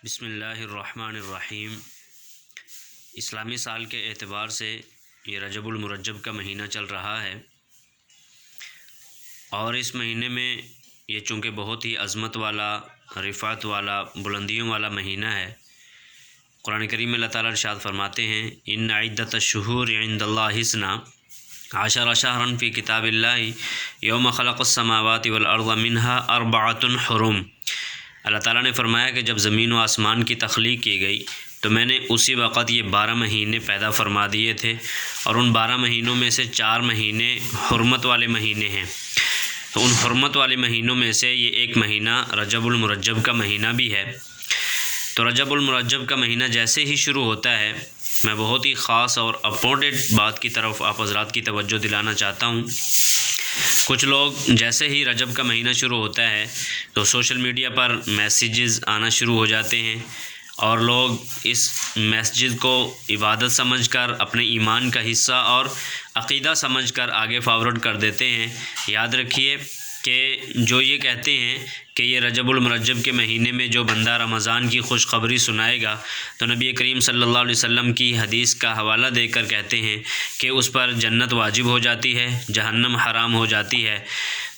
بسم اللہ الرحمن الرحیم۔ اسلامی سال کے اعتبار سے یہ رجب المرجب کا مہینہ چل رہا ہے، اور اس مہینے میں یہ چونکہ بہت ہی عظمت والا، رفعت والا، بلندیوں والا مہینہ ہے۔ قرآن کریم میں اللہ تعالیٰ ارشاد فرماتے ہیں ان عدۃ الشہور عند اللہ اثنا عشر شہرا فی کتاب اللہ یوم خلق السماوات والارض منها اربعۃ حرم۔ اللہ تعالیٰ نے فرمایا کہ جب زمین و آسمان کی تخلیق کی گئی تو میں نے اسی وقت یہ 12 مہینے پیدا فرما دیے تھے، اور ان 12 مہینوں میں سے 4 مہینے حرمت والے مہینے ہیں۔ تو ان حرمت والے مہینوں میں سے یہ ایک مہینہ رجب المرجب کا مہینہ بھی ہے۔ تو رجب المرجب کا مہینہ جیسے ہی شروع ہوتا ہے، میں بہت ہی خاص اور امپورٹنٹ بات کی طرف آپ حضرات کی توجہ دلانا چاہتا ہوں۔ کچھ لوگ جیسے ہی رجب کا مہینہ شروع ہوتا ہے تو سوشل میڈیا پر میسیجز آنا شروع ہو جاتے ہیں، اور لوگ اس میسیجز کو عبادت سمجھ کر، اپنے ایمان کا حصہ اور عقیدہ سمجھ کر آگے فارورڈ کر دیتے ہیں۔ یاد رکھیے کہ جو یہ کہتے ہیں کہ یہ رجب المرجب کے مہینے میں جو بندہ رمضان کی خوشخبری سنائے گا، تو نبی کریم صلی اللہ علیہ وسلم کی حدیث کا حوالہ دے کر کہتے ہیں کہ اس پر جنت واجب ہو جاتی ہے، جہنم حرام ہو جاتی ہے۔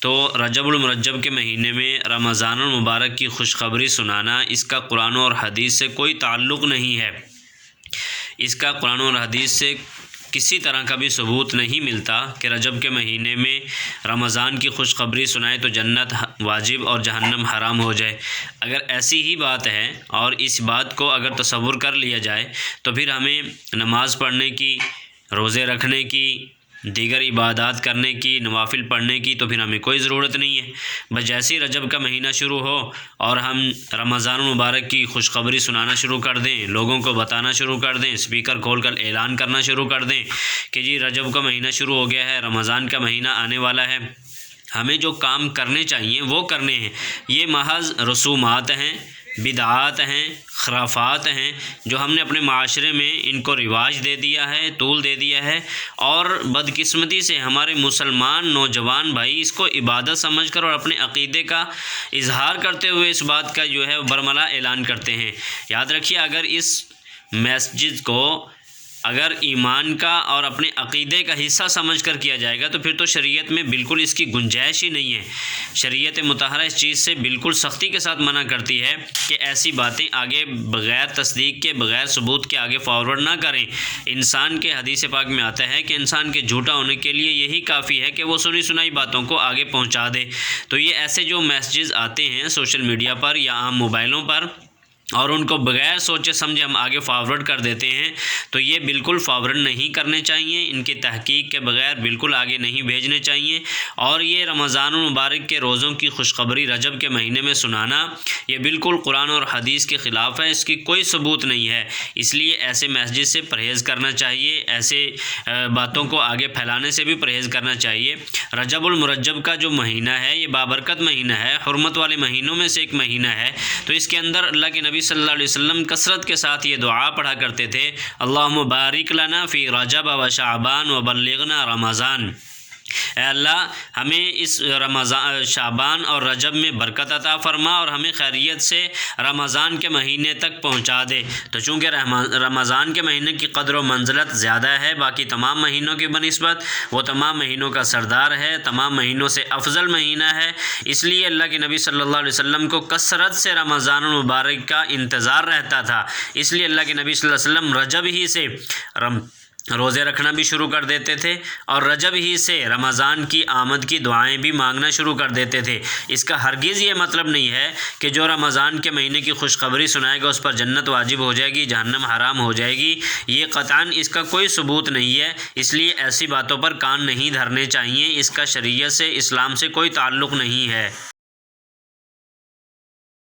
تو رجب المرجب کے مہینے میں رمضان المبارک کی خوشخبری سنانا، اس کا قرآن اور حدیث سے کوئی تعلق نہیں ہے۔ اس کا قرآن اور حدیث سے کسی طرح کا بھی ثبوت نہیں ملتا کہ رجب کے مہینے میں رمضان کی خوشخبری سنائے تو جنت واجب اور جہنم حرام ہو جائے۔ اگر ایسی ہی بات ہے اور اس بات کو اگر تصور کر لیا جائے تو پھر ہمیں نماز پڑھنے کی، روزے رکھنے کی، دیگر عبادات کرنے کی، نوافل پڑھنے کی تو پھر ہمیں کوئی ضرورت نہیں ہے۔ بس جیسے ہی رجب کا مہینہ شروع ہو اور ہم رمضان المبارک کی خوشخبری سنانا شروع کر دیں، لوگوں کو بتانا شروع کر دیں، اسپیکر کھول کر اعلان کرنا شروع کر دیں کہ جی رجب کا مہینہ شروع ہو گیا ہے، رمضان کا مہینہ آنے والا ہے، ہمیں جو کام کرنے چاہیے وہ کرنے ہیں۔ یہ محض رسومات ہیں، بدعات ہیں، خرافات ہیں، جو ہم نے اپنے معاشرے میں ان کو رواج دے دیا ہے، طول دے دیا ہے، اور بدقسمتی سے ہمارے مسلمان نوجوان بھائی اس کو عبادت سمجھ کر اور اپنے عقیدے کا اظہار کرتے ہوئے اس بات کا جو ہے برملا اعلان کرتے ہیں۔ یاد رکھیے اگر اس میسیج کو اگر ایمان کا اور اپنے عقیدے کا حصہ سمجھ کر کیا جائے گا تو پھر تو شریعت میں بالکل اس کی گنجائش ہی نہیں ہے۔ شریعت مطہرہ اس چیز سے بالکل سختی کے ساتھ منع کرتی ہے کہ ایسی باتیں آگے بغیر تصدیق کے، بغیر ثبوت کے آگے فارورڈ نہ کریں۔ انسان کے حدیث پاک میں آتا ہے کہ انسان کے جھوٹا ہونے کے لیے یہی کافی ہے کہ وہ سنی سنائی باتوں کو آگے پہنچا دے۔ تو یہ ایسے جو میسیجز آتے ہیں سوشل میڈیا پر یا عام موبائلوں پر، اور ان کو بغیر سوچے سمجھے ہم آگے فارورڈ کر دیتے ہیں، تو یہ بالکل فارورڈ نہیں کرنے چاہیے، ان کی تحقیق کے بغیر بالکل آگے نہیں بھیجنے چاہیے۔ اور یہ رمضان المبارک کے روزوں کی خوشخبری رجب کے مہینے میں سنانا، یہ بالکل قرآن اور حدیث کے خلاف ہے، اس کی کوئی ثبوت نہیں ہے۔ اس لیے ایسے میسیجز سے پرہیز کرنا چاہیے، ایسے باتوں کو آگے پھیلانے سے بھی پرہیز کرنا چاہیے۔ رجب المرجب کا جو مہینہ ہے یہ بابرکت مہینہ ہے، حرمت والے مہینوں میں سے ایک مہینہ ہے۔ تو اس کے اندر اللہ کے نبی صلی اللہ علیہ وسلم کثرت کے ساتھ یہ دعا پڑھا کرتے تھے، اللہم بارک لنا فی رجب و شعبان و بلغنا رمضان۔ اے اللہ ہمیں اس شعبان اور رجب میں برکت عطا فرما اور ہمیں خیریت سے رمضان کے مہینے تک پہنچا دے۔ تو چونکہ رمضان کے مہینے کی قدر و منزلت زیادہ ہے باقی تمام مہینوں کی بنسبت، وہ تمام مہینوں کا سردار ہے، تمام مہینوں سے افضل مہینہ ہے، اس لیے اللہ کے نبی صلی اللہ علیہ وسلم کو کثرت سے رمضان المبارک کا انتظار رہتا تھا۔ اس لیے اللہ کے نبی صلی اللہ علیہ وسلم رجب ہی سے روزے رکھنا بھی شروع کر دیتے تھے، اور رجب ہی سے رمضان کی آمد کی دعائیں بھی مانگنا شروع کر دیتے تھے۔ اس کا ہرگز یہ مطلب نہیں ہے کہ جو رمضان کے مہینے کی خوشخبری سنائے گا اس پر جنت واجب ہو جائے گی، جہنم حرام ہو جائے گی۔ یہ قطعاً اس کا کوئی ثبوت نہیں ہے، اس لیے ایسی باتوں پر کان نہیں دھرنے چاہیے۔ اس کا شریعت سے، اسلام سے کوئی تعلق نہیں ہے۔